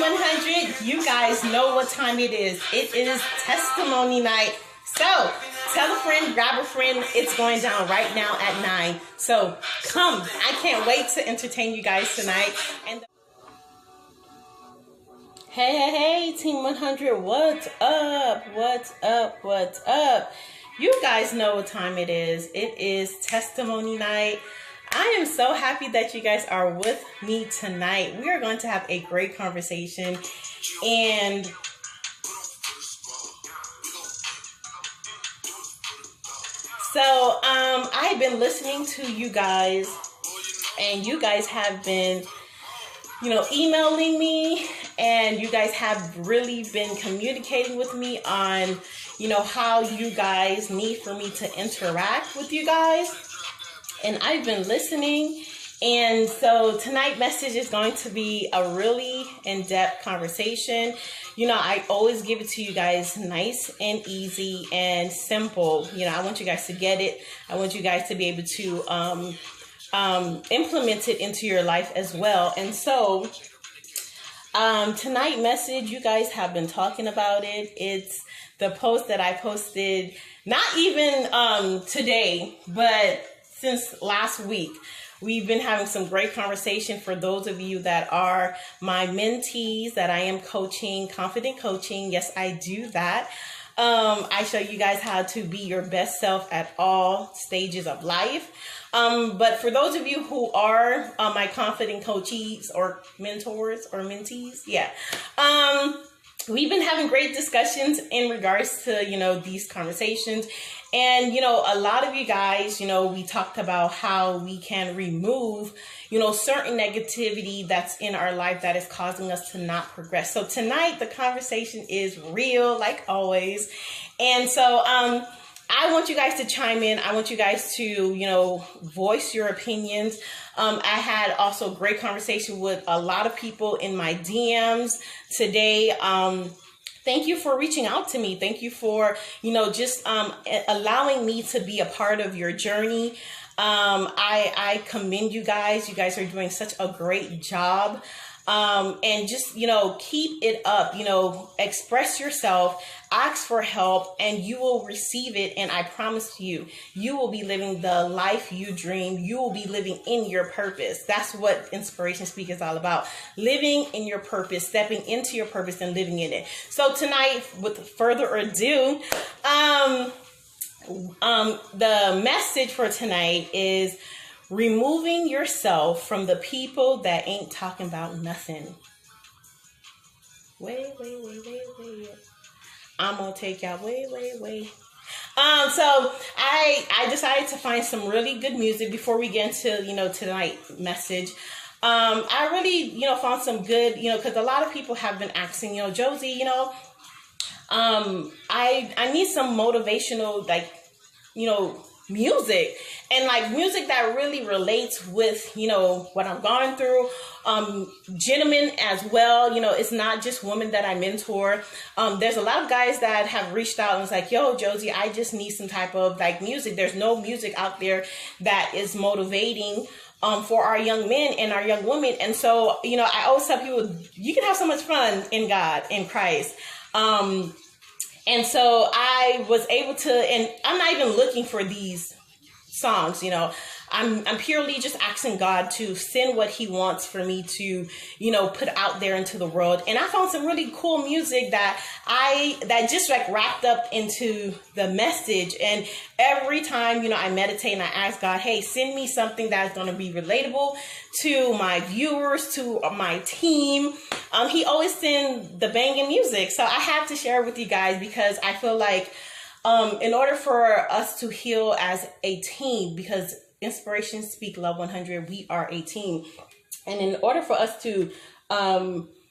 100, you guys know what time it is. It is testimony night. So tell a friend, grab a friend. It's going down right now at 9. So come. I can't wait to entertain you guys tonight. And hey, Team 100, what's up? What's up? What's up? You guys know what time it is. It is testimony night. I am so happy that you guys are with me tonight. We are going to have a great conversation. And so I've been listening to you guys, and you guys have been, emailing me, and you guys have really been communicating with me on, how you guys need for me to interact with you guys. And I've been listening. And so tonight's message is going to be a really in-depth conversation. I always give it to you guys nice and easy and simple. I want you guys to get it. I want you guys to be able to implement it into your life as well. And so tonight's message, you guys have been talking about it. It's the post that I posted, not even today, but since last week. We've been having some great conversation for those of you that are my mentees that I am coaching, confident coaching. Yes, I do that. I show you guys how to be your best self at all stages of life. But for those of you who are my confident coachees or mentors or mentees, we've been having great discussions in regards to, these conversations. And, a lot of you guys, we talked about how we can remove, certain negativity that's in our life that is causing us to not progress. So tonight, the conversation is real, like always. And so I want you guys to chime in. I want you guys to, voice your opinions. I had also great conversation with a lot of people in my DMs today. Thank you for reaching out to me. Thank you for, just allowing me to be a part of your journey. I commend you guys. You guys are doing such a great job. And just, keep it up, express yourself, ask for help, and you will receive it. And I promise you, you will be living the life you dream. You will be living in your purpose. That's what Inspiration Speak is all about. Living in your purpose, stepping into your purpose and living in it. So tonight, with further ado, the message for tonight is removing yourself from the people that ain't talking about nothing. Wait. I'm gonna take y'all way. So I decided to find some really good music before we get into, tonight's message. I really, found some good, because a lot of people have been asking, Josie, I need some motivational, music, and music that really relates with, what I'm going through. Gentlemen as well, it's not just women that I mentor. There's a lot of guys that have reached out and was like, yo, Josie, I just need some type of music. There's no music out there that is motivating for our young men and our young women. And so, I always tell people, you can have so much fun in God, in Christ. And so I was able to, and I'm not even looking for these songs, I'm purely just asking God to send what he wants for me to, put out there into the world. And I found some really cool music that just wrapped up into the message. And every time, I meditate and I ask God, hey, send me something that's going to be relatable to my viewers, to my team. He always sends the banging music. So I have to share it with you guys because I feel like in order for us to heal as a team, because Inspiration Speak Love 100, we are a team. And in order for us to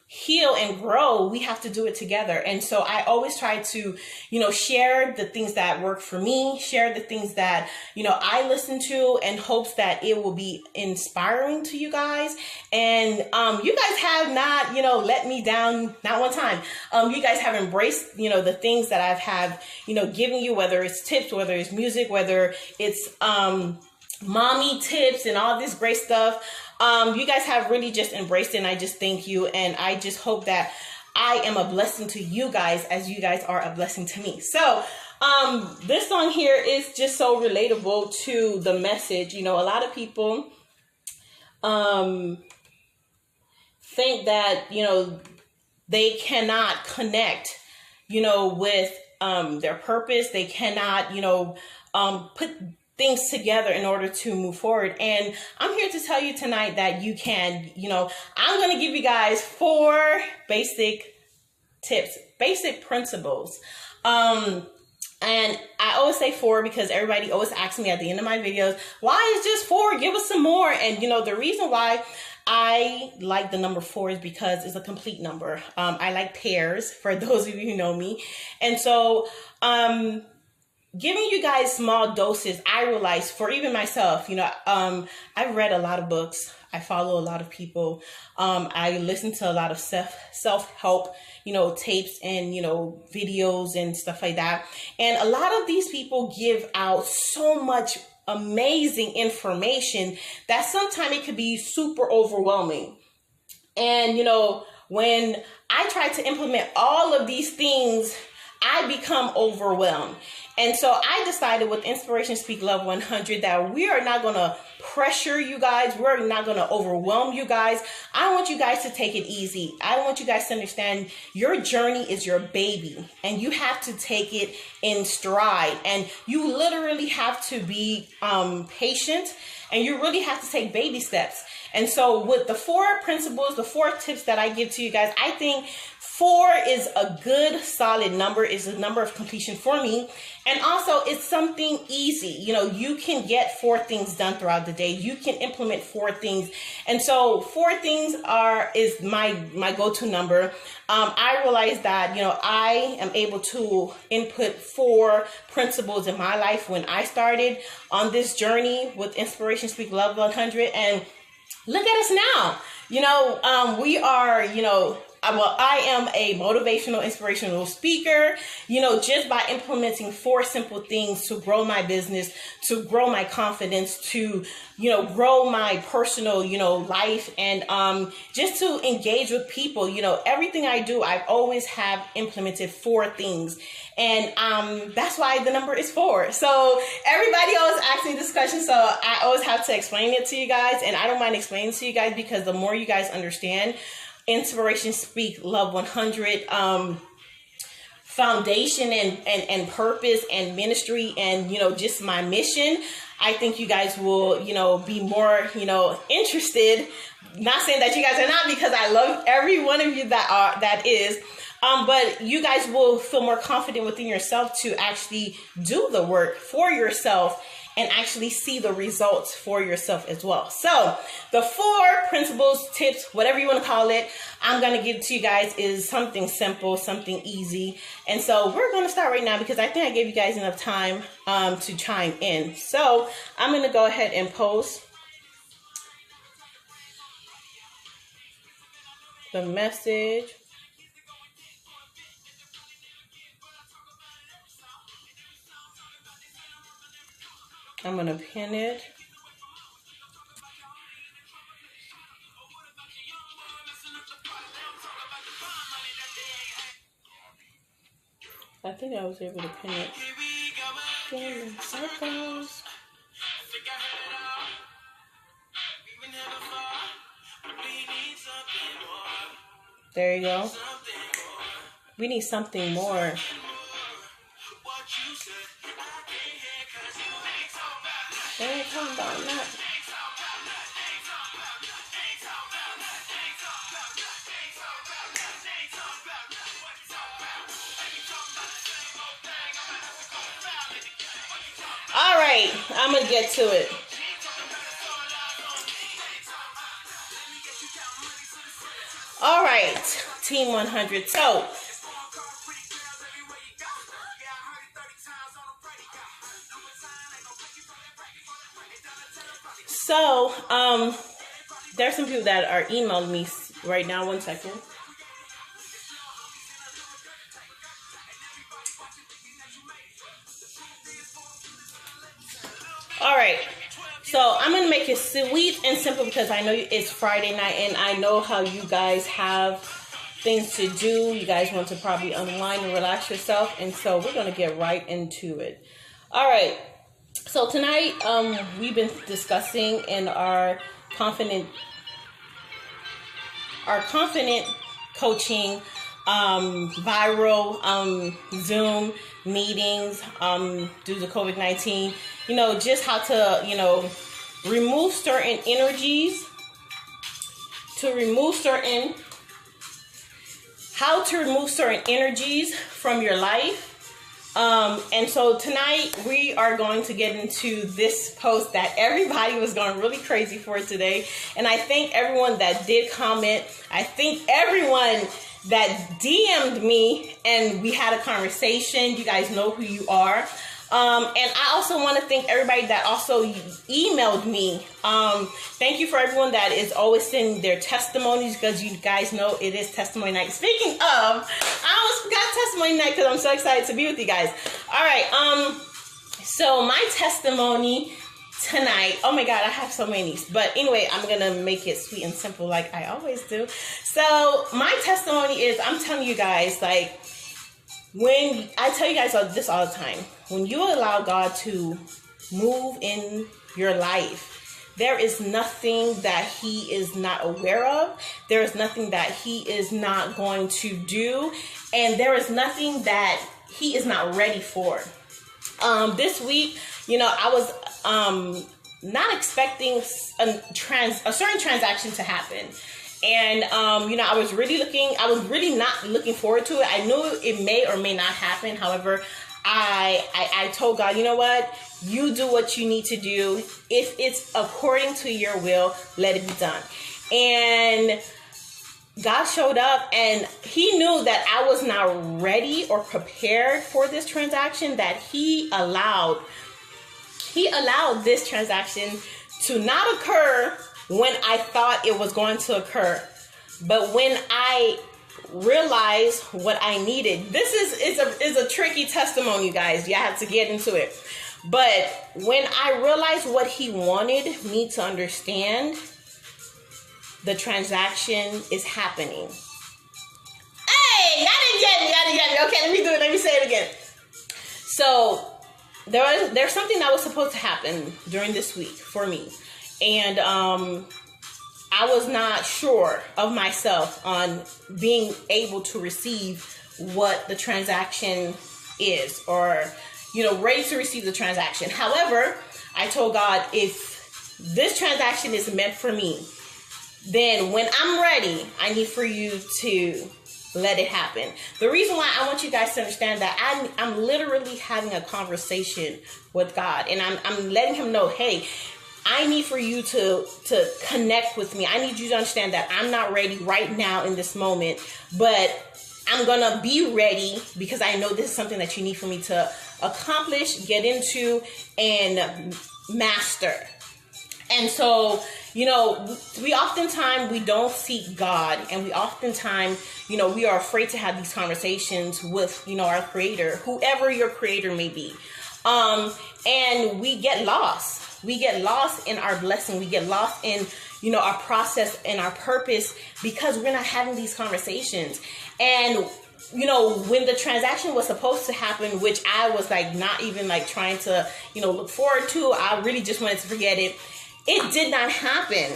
heal and grow, we have to do it together. And so I always try to, share the things that work for me, share the things that, I listen to, in hopes that it will be inspiring to you guys. And you guys have not, let me down, not one time. You guys have embraced, the things that I've given you, whether it's tips, whether it's music, whether it's, mommy tips and all this great stuff. You guys have really just embraced it, and I just thank you. And I just hope that I am a blessing to you guys as you guys are a blessing to me. So this song here is just so relatable to the message. You know, a lot of people think that, you know, they cannot connect, you know, with their purpose. They cannot, you know, put things together in order to move forward. And I'm here to tell you tonight that you can. You know, I'm going to give you guys 4 basic tips, basic principles. And I always say 4 because everybody always asks me at the end of my videos, why is just 4? Give us some more. And, you know, the reason why I like the number 4 is because it's a complete number. I like pairs, for those of you who know me. And so, giving you guys small doses, I realize for even myself, you know, I've read a lot of books. I follow a lot of people. I listen to a lot of self-help, you know, tapes and, you know, videos and stuff like that. And a lot of these people give out so much amazing information that sometimes it could be super overwhelming. And, you know, when I try to implement all of these things, I become overwhelmed. And so I decided with Inspiration Speak Love 100 that we are not going to pressure you guys. We're not going to overwhelm you guys. I want you guys to take it easy. I want you guys to understand your journey is your baby and you have to take it in stride. And you literally have to be patient, and you really have to take baby steps. And so with the 4 principles, the 4 tips that I give to you guys, I think 4 is a good solid number, is a number of completion for me. And also it's something easy. You know, you can get 4 things done throughout the day. You can implement 4 things. And so 4 things is my go-to number. I realized that, you know, I am able to input 4 principles in my life when I started on this journey with Inspiration Speak Love 100. And look at us now. You know, we are, you know, well, I am a motivational, inspirational speaker, you know, just by implementing 4 simple things to grow my business, to grow my confidence, to, you know, grow my personal, you know, life, and just to engage with people. You know, everything I do, I've always have implemented 4 things. And that's why the number is 4. So everybody always asks me this question, so I always have to explain it to you guys. And I don't mind explaining to you guys, because the more you guys understand Inspiration Speak Love 100 foundation and purpose and ministry and, you know, just my mission, I think you guys will, you know, be more, you know, interested. Not saying that you guys are not, because I love every one of you that is. But you guys will feel more confident within yourself to actually do the work for yourself and actually see the results for yourself as well. So the 4 principles, tips, whatever you want to call it, I'm going to give to you guys is something simple, something easy. And so we're going to start right now, because I think I gave you guys enough time to chime in. So I'm going to go ahead and post the message. I'm going to pin it. I think I was able to pin it. There you go. We need something more. They ain't talking about that. All right, I'm gonna get to it. All right, Team 100. So, there's some people that are emailing me right now. 1 second. All right. So I'm going to make it sweet and simple because I know it's Friday night and I know how you guys have things to do. You guys want to probably unwind and relax yourself. And so we're going to get right into it. All right. So tonight we've been discussing in our confident coaching viral Zoom meetings due to COVID-19, just how to, remove certain energies, how to remove certain energies from your life. And so tonight we are going to get into this post that everybody was going really crazy for today. And I thank everyone that did comment. I thank everyone that DM'd me and we had a conversation. You guys know who you are. And I also want to thank everybody that also emailed me. Thank you for everyone that is always sending their testimonies, because you guys know it is testimony night. Speaking of, I almost forgot testimony night because I'm so excited to be with you guys. All right. So my testimony tonight, oh my God, I have so many. But anyway, I'm going to make it sweet and simple like I always do. So my testimony is, I'm telling you guys, like, when I tell you guys this all the time, when you allow God to move in your life, there is nothing that He is not aware of. There is nothing that He is not going to do. And there is nothing that He is not ready for. This week, I was not expecting a certain transaction to happen. And, I was really not looking forward to it. I knew it may or may not happen. However, I told God, you know what? You do what you need to do. If it's according to your will, let it be done. And God showed up, and He knew that I was not ready or prepared for this transaction, that He allowed this transaction to not occur when I thought it was going to occur. But when I realized what I needed, this is a tricky testimony, you guys. You have to get into it. But when I realized what He wanted me to understand, the transaction is happening. Hey, y'all didn't get me. Okay, let me do it. Let me say it again. So there's something that was supposed to happen during this week for me. And I was not sure of myself on being able to receive what the transaction is, or, ready to receive the transaction. However, I told God, if this transaction is meant for me, then when I'm ready, I need for you to let it happen. The reason why I want you guys to understand that I'm literally having a conversation with God, and I'm letting Him know, hey, I need for you to connect with me. I need you to understand that I'm not ready right now in this moment, but I'm going to be ready because I know this is something that you need for me to accomplish, get into, and master. And so, we oftentimes, we don't seek God, and we oftentimes, we are afraid to have these conversations with, our Creator, whoever your Creator may be. And we get lost. We get lost in our blessing. We get lost in, our process and our purpose because we're not having these conversations. And, when the transaction was supposed to happen, which I was not even trying to, look forward to, I really just wanted to forget it. It did not happen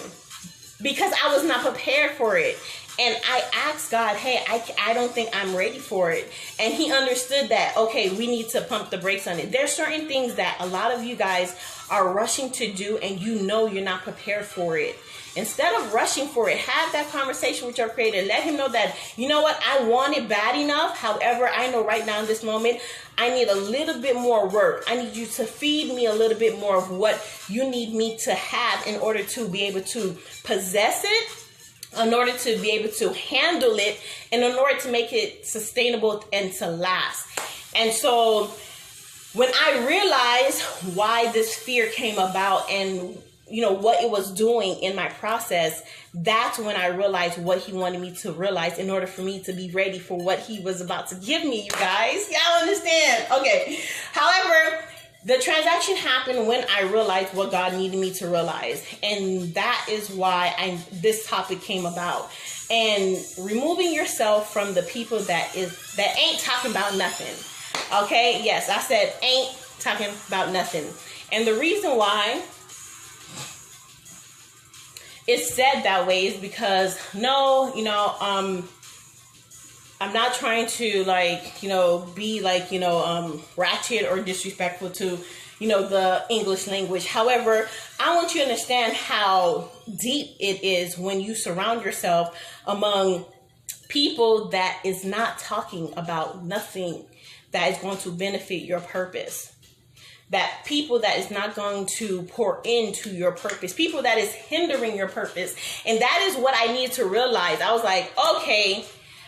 because I was not prepared for it. And I asked God, hey, I don't think I'm ready for it. And He understood that, okay, we need to pump the brakes on it. There's certain things that a lot of you guys are rushing to do, and you're not prepared for it. Instead of rushing for it, have that conversation with your Creator. Let Him know that, you know what, I want it bad enough. However, I know right now in this moment, I need a little bit more work. I need you to feed me a little bit more of what you need me to have in order to be able to possess it, in order to be able to handle it, and in order to make it sustainable and to last. And so when I realized why this fear came about and what it was doing in my process, that's when I realized what He wanted me to realize in order for me to be ready for what He was about to give me, you guys. Y'all understand? Okay. However, The transaction happened when I realized what God needed me to realize. And that is why this topic came about. And removing yourself from the people that ain't talking about nothing. Okay? Yes, I said ain't talking about nothing. And the reason why it's said that way is because I'm not trying to be ratchet or disrespectful to, the English language. However, I want you to understand how deep it is when you surround yourself among people that is not talking about nothing that is going to benefit your purpose. That people that is not going to pour into your purpose, people that is hindering your purpose. And that is what I need to realize. I was like, okay,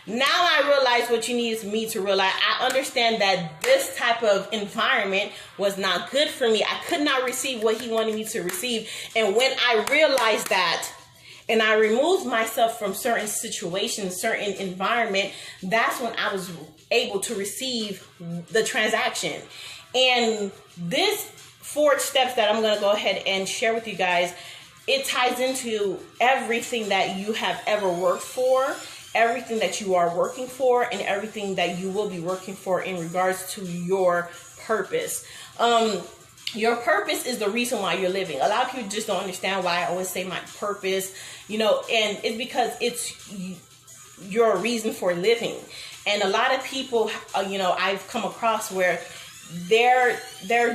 now I realize what you need me to realize. I understand that this type of environment was not good for me. I could not receive what he wanted me to receive. And when I realized that, and I removed myself from certain situations, certain environment, that's when I was able to receive the transaction. And this 4 steps that I'm going to go ahead and share with you guys, it ties into everything that you have ever worked for, everything that you are working for, and everything that you will be working for in regards to your purpose. Your purpose is the reason why you're living. A lot of people just don't understand why I always say my purpose, and it's because it's your reason for living. And a lot of people, I've come across where they're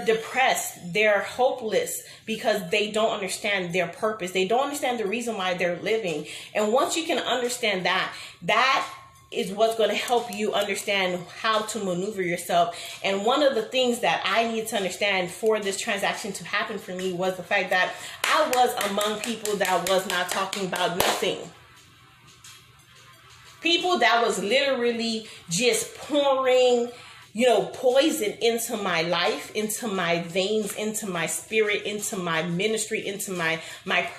depressed, they're hopeless because they don't understand their purpose. They don't understand the reason why they're living. And once you can understand that is what's going to help you understand how to maneuver yourself. And one of the things that I need to understand for this transaction to happen for me was the fact that I was among people that was not talking about nothing. People that was literally just pouring poison into my life, into my veins, into my spirit, into my ministry, into my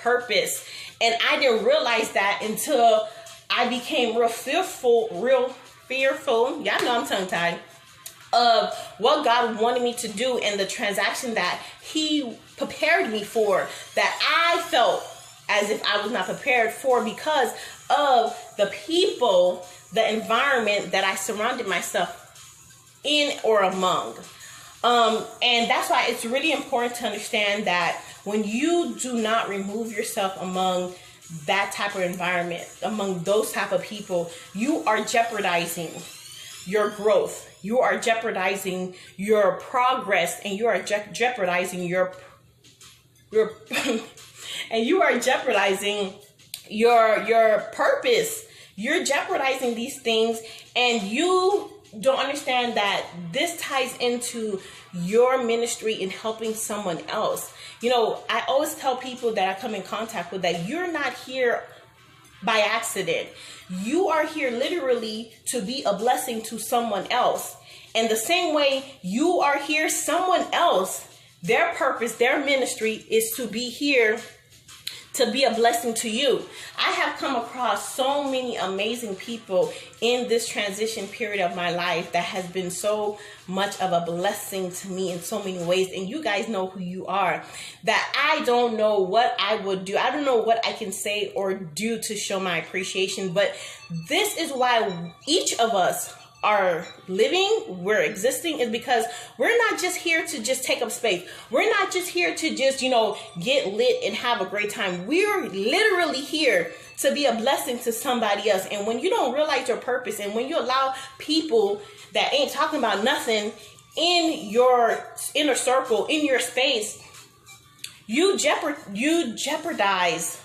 purpose. And I didn't realize that until I became real fearful. Y'all know I'm tongue-tied. Of what God wanted me to do and the transaction that he prepared me for, that I felt as if I was not prepared for because of the people, the environment that I surrounded myself in or among. And that's why it's really important to understand that when you do not remove yourself among that type of environment, among those type of people, you are jeopardizing your growth. You are jeopardizing your progress, and you are jeopardizing your and you are jeopardizing your purpose. You're jeopardizing these things, and you don't understand that this ties into your ministry in helping someone else. I always tell people that I come in contact with that you're not here by accident. You are here literally to be a blessing to someone else. And the same way you are here, someone else, their purpose, their ministry is to be here to be a blessing to you. I have come across so many amazing people in this transition period of my life that has been so much of a blessing to me in so many ways. And you guys know who you are, that I don't know what I would do. I don't know what I can say or do to show my appreciation, but this is why each of us are living, we're existing, is because we're not just here to just take up space. We're not just here to just, get lit and have a great time. We're literally here to be a blessing to somebody else. And when you don't realize your purpose, and when you allow people that ain't talking about nothing in your inner circle, in your space, you jeopardize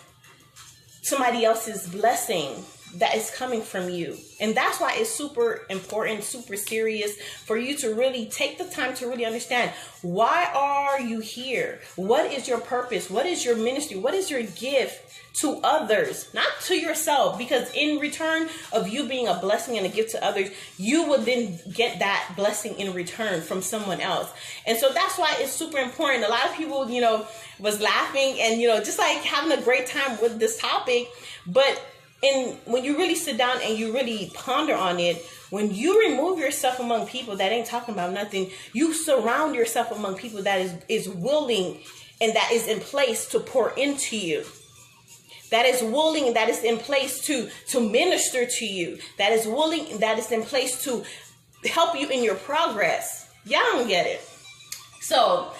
somebody else's blessing that is coming from you. And that's why it's super important, super serious for you to really take the time to really understand, why are you here? What is your purpose? What is your ministry? What is your gift to others, not to yourself? Because in return of you being a blessing and a gift to others, you will then get that blessing in return from someone else. And so that's why it's super important. A lot of people, was laughing and, just like having a great time with this topic, but And when you really sit down and you really ponder on it, when you remove yourself among people that ain't talking about nothing, you surround yourself among people that is willing and that is in place to pour into you. That is willing, that is in place to minister to you. That is willing, that is in place to help you in your progress. Y'all don't get it. So,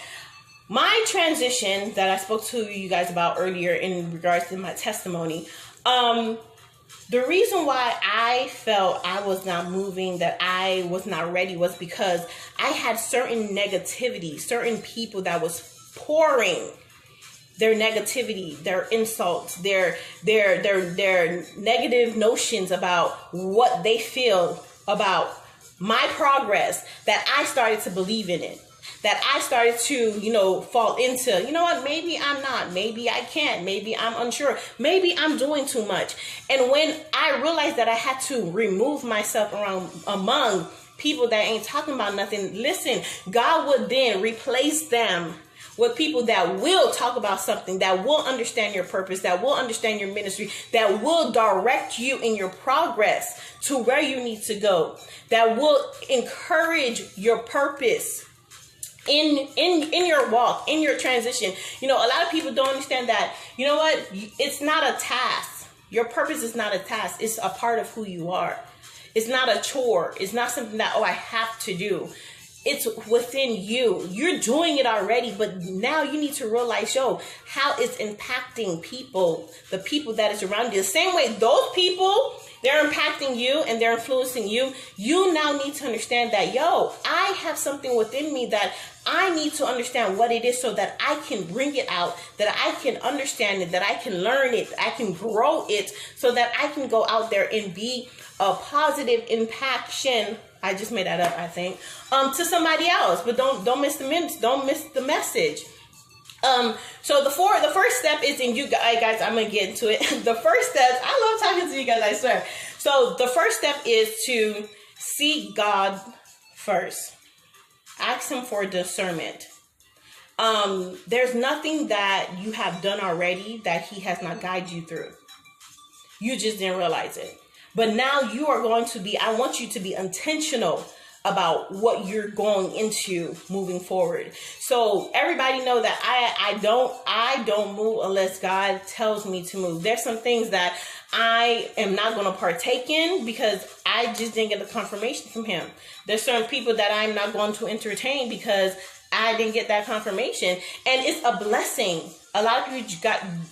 my transition that I spoke to you guys about earlier in regards to my testimony, the reason why I felt I was not moving, that I was not ready, was because I had certain negativity, certain people that was pouring their negativity, their insults, their negative notions about what they feel about my progress, that I started to believe in it. That I started to, fall into, what, maybe I'm not, maybe I can't, maybe I'm unsure, maybe I'm doing too much. And when I realized that I had to remove myself among people that ain't talking about nothing, listen, God would then replace them with people that will talk about something, that will understand your purpose, that will understand your ministry, that will direct you in your progress to where you need to go, that will encourage your purpose in your walk, in your transition. A lot of people don't understand that, it's not a task. Your purpose is not a task. It's a part of who you are. It's not a chore. It's not something that, I have to do. It's within you. You're doing it already, but now you need to realize, how it's impacting people, the people that is around you. The same way those people, they're impacting you and they're influencing you. You now need to understand that, I have something within me that I need to understand what it is so that I can bring it out, that I can understand it, that I can learn it, I can grow it, so that I can go out there and be a positive impaction. I just made that up, I think, to somebody else. But don't miss the message. So the first step is, and you guys, I'm gonna get into it. The first step, I love talking to you guys, I swear. So the first step is to seek God first. Ask him for discernment. There's nothing that you have done already that he has not guided you through. You just didn't realize it. But now you are going to be, I want you to be intentional about what you're going into moving forward. So everybody know that I don't move unless God tells me to move. There's some things that I am not going to partake in because I just didn't get the confirmation from him. There's certain people that I'm not going to entertain because I didn't get that confirmation. And it's a blessing. A lot of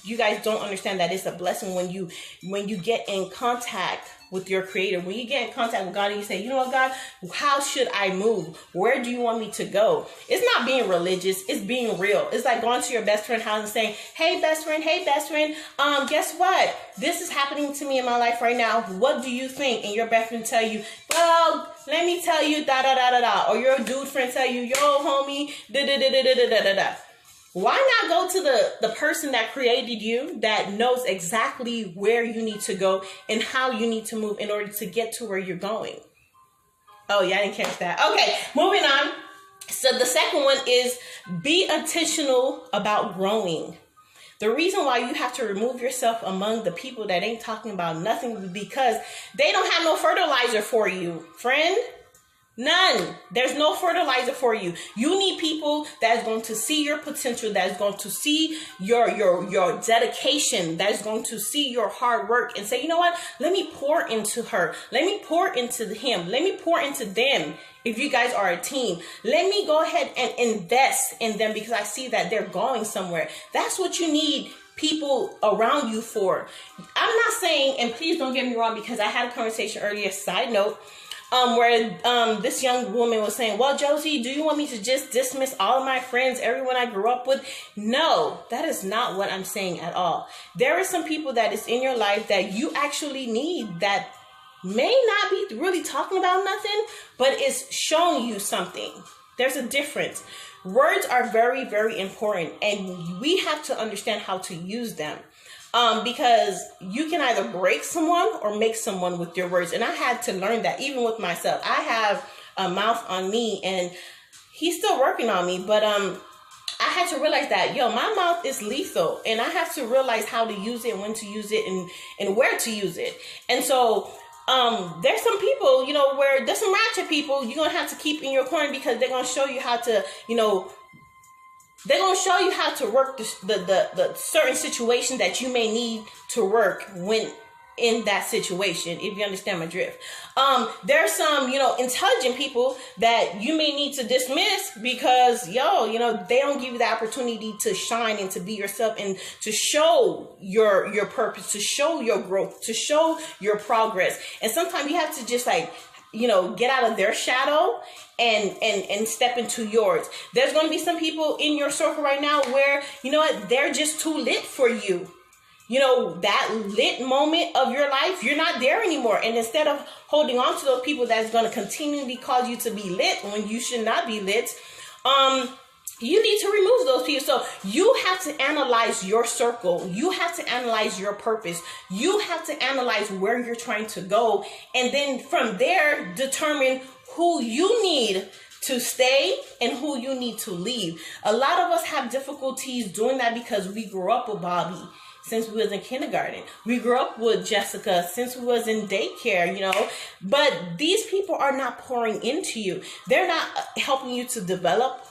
you guys don't understand that it's a blessing when you get in contact with your creator. When you get in contact with God and you say, you know what, God, how should I move? Where do you want me to go? It's not being religious. It's being real. It's like going to your best friend's house and saying, hey, best friend, guess what? This is happening to me in my life right now. What do you think? And your best friend tell you, well, let me tell you, da da da da da. Or your dude friend tell you, yo, homie, da da da da da da da da. Why not go to the person that created you, that knows exactly where you need to go and how you need to move in order to get to where you're going? Oh, yeah, I didn't catch that. Okay, moving on. So the second one is be intentional about growing. The reason why you have to remove yourself among the people that ain't talking about nothing is because they don't have no fertilizer for you, friend. None. There's no fertilizer for you. You need people that's going to see your potential, that's going to see your dedication, that's going to see your hard work and say, you know what? Let me pour into her. Let me pour into him. Let me pour into them. If you guys are a team, let me go ahead and invest in them because I see that they're going somewhere. That's what you need people around you for. I'm not saying, and please don't get me wrong, because I had a conversation earlier, side note, where this young woman was saying, well, Josie, do you want me to just dismiss all of my friends, everyone I grew up with? No, that is not what I'm saying at all. There are some people that is in your life that you actually need that may not be really talking about nothing, but is showing you something. There's a difference. Words are very, very important, and we have to understand how to use them. Because you can either break someone or make someone with your words. And I had to learn that even with myself. I have a mouth on me and he's still working on me. But I I had to realize that, my mouth is lethal, and I have to realize how to use it, when to use it, and where to use it. And so there's some people, where there's some ratchet people you're going to have to keep in your corner, because they're going to show you how to, they're going to show you how to work the certain situation that you may need to work when in that situation, if you understand my drift. There's some, intelligent people that you may need to dismiss because, they don't give you the opportunity to shine and to be yourself and to show your purpose, to show your growth, to show your progress. And sometimes you have to just get out of their shadow and step into yours. There's going to be some people in your circle right now where, they're just too lit for you. That lit moment of your life, you're not there anymore. And instead of holding on to those people that's going to continually cause you to be lit when you should not be lit, you need to remove those people. So you have to analyze your circle. You have to analyze your purpose. You have to analyze where you're trying to go. And then from there, determine who you need to stay and who you need to leave. A lot of us have difficulties doing that because we grew up with Bobby since we was in kindergarten. We grew up with Jessica since we was in daycare, but these people are not pouring into you. They're not helping you to develop.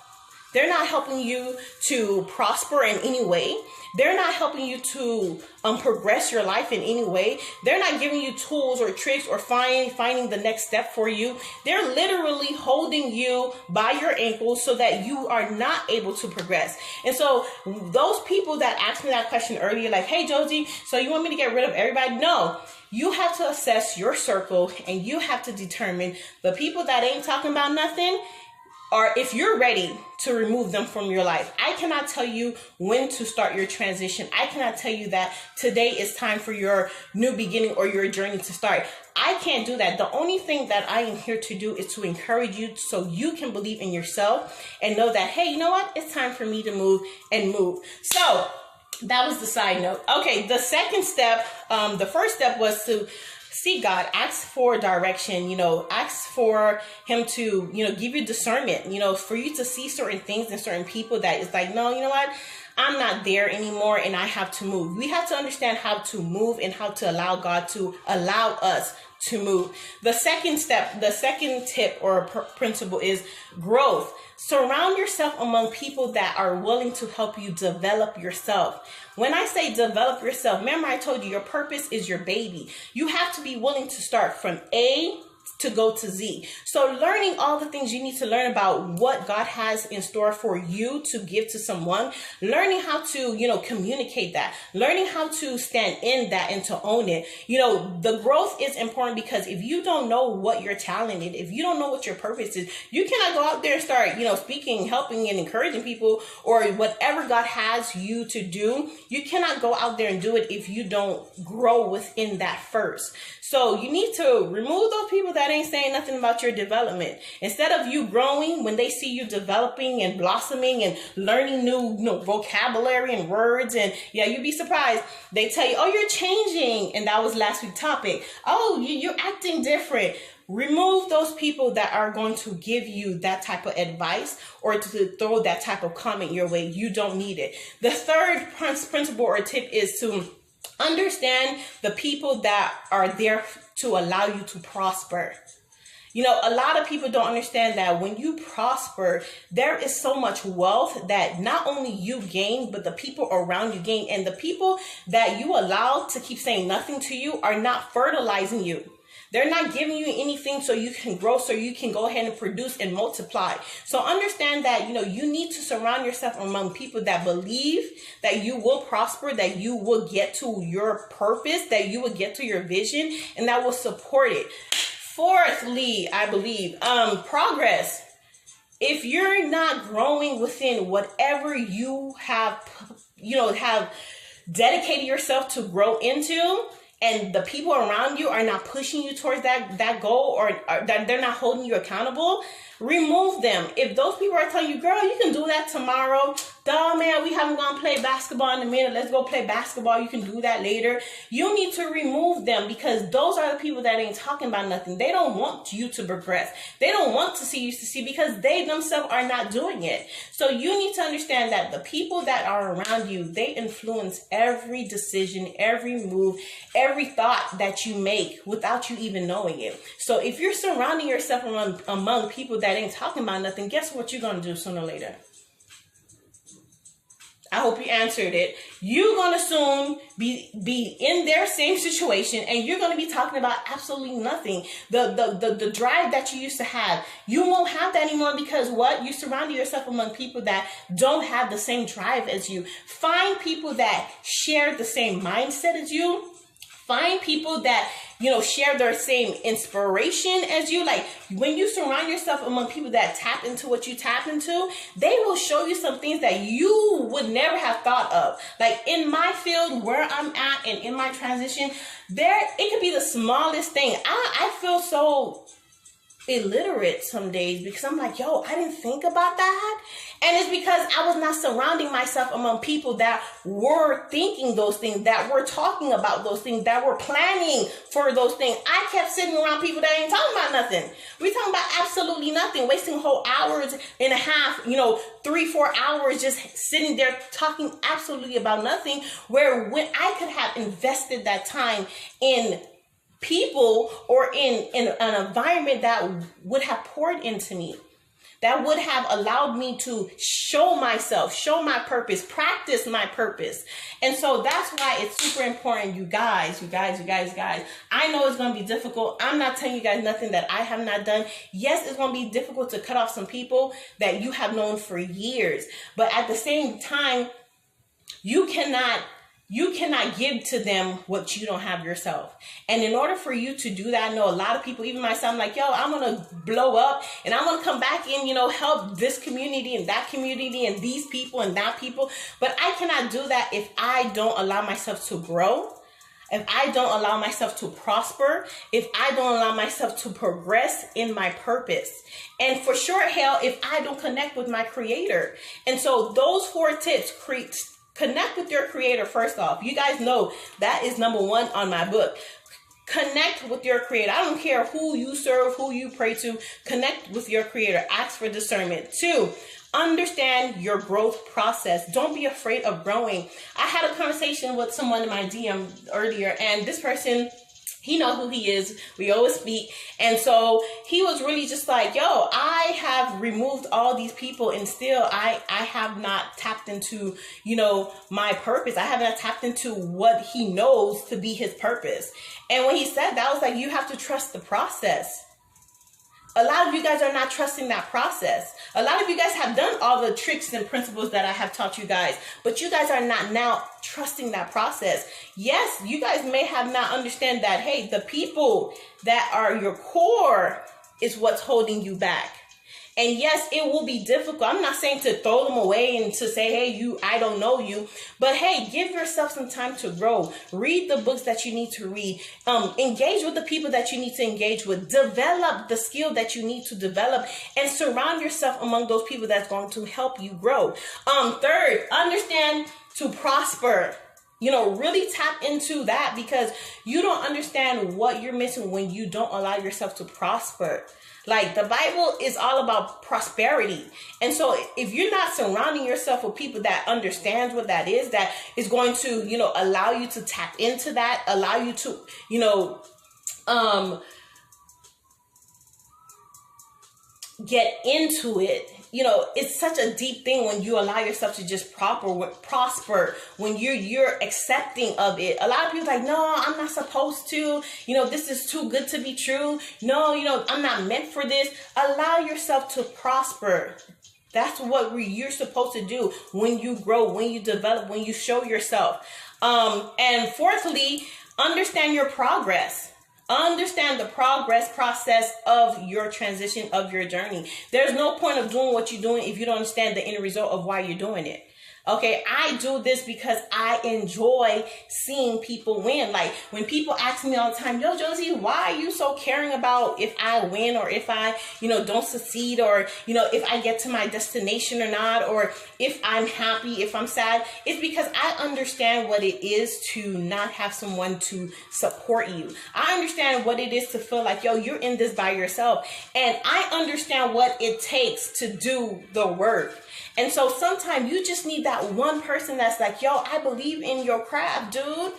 They're not helping you to prosper in any way. They're not helping you to progress your life in any way. They're not giving you tools or tricks or finding the next step for you. They're literally holding you by your ankles so that you are not able to progress. And so those people that asked me that question earlier, like, hey, Josie, so you want me to get rid of everybody? No. You have to assess your circle and you have to determine the people that ain't talking about nothing, or if you're ready to remove them from your life. I cannot tell you when to start your transition. I cannot tell you that today is time for your new beginning or your journey to start. I can't do that. The only thing that I am here to do is to encourage you so you can believe in yourself and know that, hey, you know what? It's time for me to move and move. So that was the side note. Okay, the second step, the first step was to seek God, ask for direction, ask for him to, give you discernment, for you to see certain things and certain people that is like, no, you know what? I'm not there anymore and I have to move. We have to understand how to move and how to allow God to allow us to move. The second step, the second tip or principle is growth. Surround yourself among people that are willing to help you develop yourself. When I say develop yourself, remember I told you your purpose is your baby. You have to be willing to start from A to go to Z. So learning all the things you need to learn about what God has in store for you to give to someone, learning how to, communicate that, learning how to stand in that and to own it. The growth is important because if you don't know what you're talented, if you don't know what your purpose is, you cannot go out there and start, speaking, helping and encouraging people or whatever God has you to do. You cannot go out there and do it if you don't grow within that first. So you need to remove those people that ain't saying nothing about your development. Instead of you growing, when they see you developing and blossoming and learning new vocabulary and words, and you'd be surprised. They tell you, oh, you're changing. And that was last week's topic. Oh, you're acting different. Remove those people that are going to give you that type of advice or to throw that type of comment your way. You don't need it. The third principle or tip is to understand the people that are there to allow you to prosper. A lot of people don't understand that when you prosper, there is so much wealth that not only you gain, but the people around you gain. And the people that you allow to keep saying nothing to you are not fertilizing you. They're not giving you anything so you can grow, so you can go ahead and produce and multiply. So understand that, you need to surround yourself among people that believe that you will prosper, that you will get to your purpose, that you will get to your vision, and that will support it. Fourthly, I believe, progress. If you're not growing within whatever you have dedicated yourself to grow into, and the people around you are not pushing you towards that goal, or that they're not holding you accountable, remove them. If those people are telling you, girl, you can do that tomorrow. Duh, man, we haven't gone play basketball in a minute. Let's go play basketball. You can do that later. You need to remove them, because those are the people that ain't talking about nothing. They don't want you to progress. They don't want to see you succeed, because they themselves are not doing it. So you need to understand that the people that are around you, they influence every decision, every move, every thought that you make without you even knowing it. So if you're surrounding yourself among people that ain't talking about nothing, guess what you're going to do sooner or later? I hope you answered it. You're going to soon be in their same situation, and you're going to be talking about absolutely nothing. The drive that you used to have, you won't have that anymore, because what? You surrounded yourself among people that don't have the same drive as you. Find people that share the same mindset as you. Find people that, share their same inspiration as you. Like, when you surround yourself among people that tap into what you tap into, they will show you some things that you would never have thought of. Like, in my field where I'm at and in my transition, it could be the smallest thing. I feel so illiterate some days, because I'm like, yo, I didn't think about that. And it's because I was not surrounding myself among people that were thinking those things, that were talking about those things, that were planning for those things. I kept sitting around people that ain't talking about nothing. We talking about absolutely nothing, wasting whole hours and a half, 3-4 hours just sitting there talking absolutely about nothing, where when I could have invested that time in people or in an environment that would have poured into me, that would have allowed me to show myself, show my purpose, practice my purpose. And so that's why it's super important, you guys. I know it's going to be difficult. I'm not telling you guys nothing that I have not done. Yes, it's going to be difficult to cut off some people that you have known for years. But at the same time, you cannot give to them what you don't have yourself. And in order for you to do that, I know a lot of people, even myself, I'm like, yo, I'm going to blow up and I'm going to come back and, help this community and that community and these people and that people. But I cannot do that if I don't allow myself to grow, if I don't allow myself to prosper, if I don't allow myself to progress in my purpose. And for sure, hell, if I don't connect with my creator. And so those 4 tips, connect with your creator first off. You guys know that is number 1 on my book. Connect with your creator. I don't care who you serve, who you pray to. Connect with your creator. Ask for discernment. 2, understand your growth process. Don't be afraid of growing. I had a conversation with someone in my DM earlier, and this person, he knows who he is. We always speak. And so he was really just like, yo, I have removed all these people and still I have not tapped into, my purpose. I have not tapped into what he knows to be his purpose. And when he said that, I was like, you have to trust the process. A lot of you guys are not trusting that process. A lot of you guys have done all the tricks and principles that I have taught you guys, but you guys are not now trusting that process. Yes, you guys may have not understand that, hey, the people that are your core is what's holding you back. And yes, it will be difficult. I'm not saying to throw them away and to say, hey, I don't know you. But hey, give yourself some time to grow. Read the books that you need to read. Engage with the people that you need to engage with. Develop the skill that you need to develop. And surround yourself among those people that's going to help you grow. 3rd, understand to prosper. Really tap into that, because you don't understand what you're missing when you don't allow yourself to prosper. Like, the Bible is all about prosperity. And so if you're not surrounding yourself with people that understands what that is going to, allow you to tap into that, allow you to, get into it. It's such a deep thing when you allow yourself to just prosper, when you're accepting of it. A lot of people are like, no, I'm not supposed to, this is too good to be true. No, I'm not meant for this. Allow yourself to prosper. That's what you're supposed to do when you grow, when you develop, when you show yourself. And 4thly, understand your progress. Understand the progress process of your transition, of your journey. There's no point of doing what you're doing if you don't understand the end result of why you're doing it. Okay, I do this because I enjoy seeing people win. Like when people ask me all the time, yo, Josie, why are you so caring about if I win or if I, don't succeed, or, if I get to my destination or not, or if I'm happy, if I'm sad? It's because I understand what it is to not have someone to support you. I understand what it is to feel like, yo, you're in this by yourself. And I understand what it takes to do the work. And so sometimes you just need that one person that's like, yo, I believe in your craft, dude.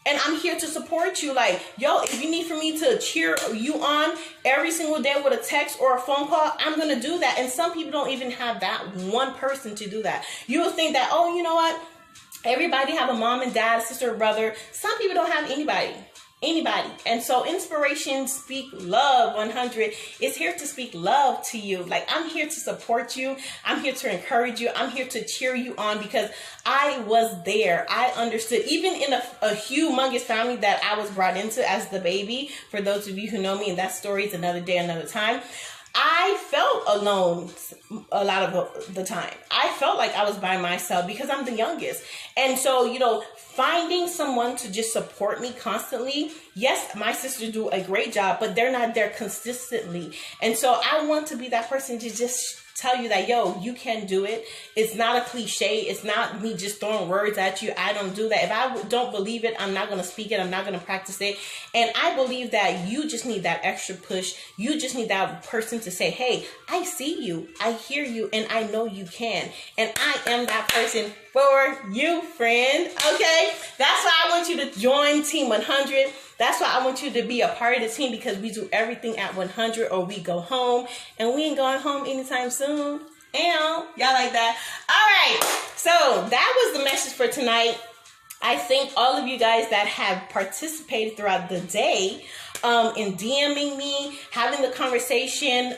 And I'm here to support you. Like, yo, if you need for me to cheer you on every single day with a text or a phone call, I'm going to do that. And some people don't even have that one person to do that. You will think that, oh, you know what? Everybody have a mom and dad, sister or brother. Some people don't have anybody. And so Inspiration Speak Love 100 is here to speak love to you. Like, I'm here to support you. I'm here to encourage you. I'm here to cheer you on because I was there. I understood, even in a humongous family that I was brought into as the baby. For those of you who know me, and that story is another day, another time. I felt alone a lot of the time. I felt like I was by myself because I'm the youngest. And so, finding someone to just support me constantly. Yes, my sisters do a great job, but they're not there consistently. And so I want to be that person to just tell you that, yo, you can do it. It's not a cliche. It's not me just throwing words at you. I don't do that. If I don't believe it, I'm not going to speak it. I'm not going to practice it. And I believe that you just need that extra push. You just need that person to say, hey, I see you. I hear you. And I know you can. And I am that person for you, friend. Okay? That's why I want you to join Team 100. That's why I want you to be a part of the team, because we do everything at 100 or we go home, and we ain't going home anytime soon. Y'all like that? All right. So that was the message for tonight. I thank all of you guys that have participated throughout the day in DMing me, having the conversation,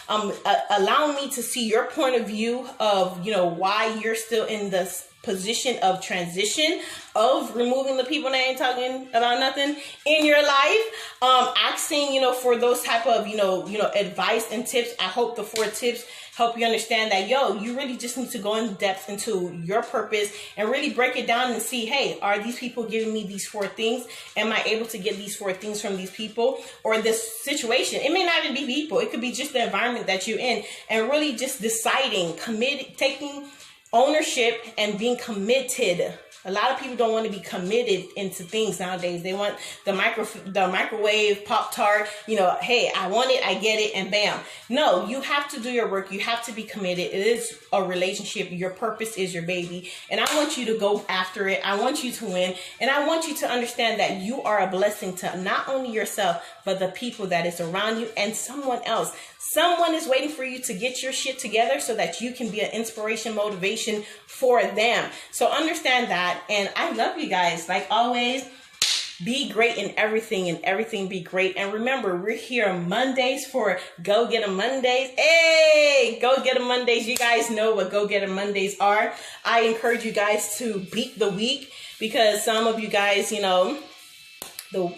allowing me to see your point of view of, why you're still in this position of transition, of removing the people that ain't talking about nothing in your life, asking, for those type of, advice and tips. I hope the 4 tips help you understand that, yo, you really just need to go in depth into your purpose and really break it down and see, hey, are these people giving me these 4 things? Am I able to get these 4 things from these people or this situation? It may not even be people. It could be just the environment that you're in, and really just deciding, taking ownership and being committed. A lot of people don't want to be committed into things nowadays. They want the microwave Pop-Tart, hey, I want it, I get it, and bam. No, you have to do your work. You have to be committed. It is a relationship. Your purpose is your baby. And I want you to go after it. I want you to win. And I want you to understand that you are a blessing to not only yourself, but the people that is around you and someone else. Someone is waiting for you to get your shit together so that you can be an inspiration, motivation for them. So understand that. And I love you guys. Like always, be great in everything, and everything be great. And remember, we're here Mondays for Go Get 'em Mondays. Hey, Go Get 'em Mondays. You guys know what Go Get 'em Mondays are. I encourage you guys to beat the week, because some of you guys,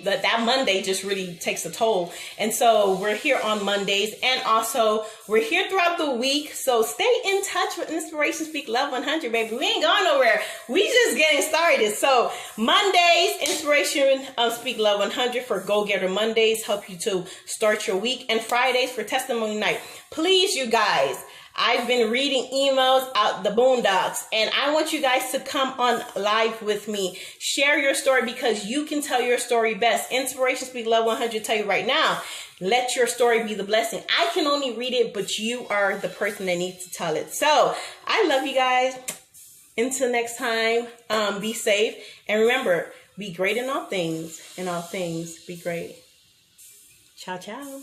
that Monday just really takes a toll. And so we're here on Mondays, and also we're here throughout the week. So stay in touch with Inspiration Speak Love 100, baby. We ain't going nowhere. We just getting started. So Mondays, Inspiration Speak Love 100 for Go Getter Mondays, help you to start your week, and Fridays for Testimony Night. Please, you guys, I've been reading emails out the boondocks, and I want you guys to come on live with me. Share your story, because you can tell your story best. Inspiration Speak Love 100 tell you right now, let your story be the blessing. I can only read it, but you are the person that needs to tell it. So I love you guys. Until next time, be safe. And remember, be great in all things. In all things, be great. Ciao, ciao.